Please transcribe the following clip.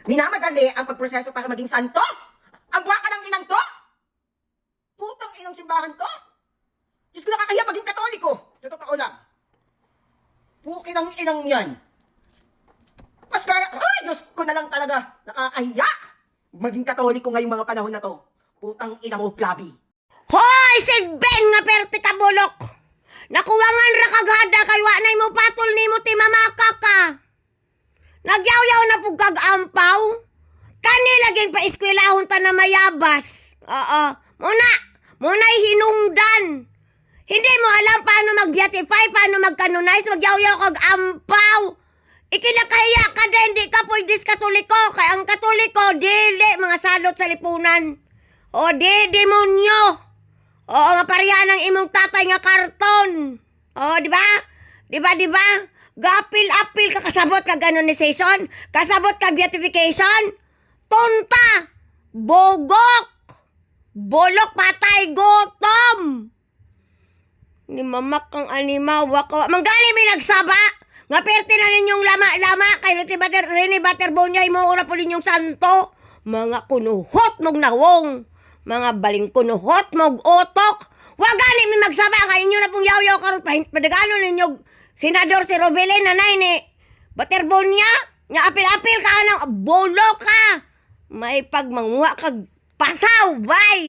Minamadali ang pagproseso para maging santo? Ang buwa ka ng inang to? Putang inang simbahan to? Diyos ko, nakakahiya maging katoliko. Sa totoo lang. Pukin ang inang yan. Mas kaya, ay, Diyos ko na lang talaga. Nakakahiya. Maging katoliko ngayong mga panahon na to. Putang inang mo, Flavi. Hoy, sigben nga perti ka bulok! Nakuwangan ra kaghada kay wa nay mo patol nimo ti mamaka ka. Nagyaw-yaw na pug kag ampaw. Kani laging pa eskwelahon ta na mayabas. Oo, muna'y hinungdan. Hindi mo alam paano mag-beautify, paano mag-canonize, nagyaw-yaw kag ampaw. Ikinakahiya ka din, di ka pwedis katoliko. Kaya ang katoliko, dili mga salot sa lipunan. O di, demonyo. Oo nga pareha ng imong tatay nga karton. O, di ba? Di ba? Gapil-apil ka kasabot ka canonization, kasabot ka beatification. Tunta, bogok, bolok patay gutom. Ni mamak kang animawa ka. Manggali may nagsaba. Nga perti na ninyong lama-lama kay Rene Baterbonya mo ura po ninyong santo. Mga kunuhot mong nawong. Mga baling kunuhot mong utok. Wagani may magsaba kay inyo na pong yaw-yaw karon padagano ninyo Senador si Robelen nanay ni Baterbonya. Nga apil-apil ka ng bolo ka. May pagmanguha kag pasaw, bye.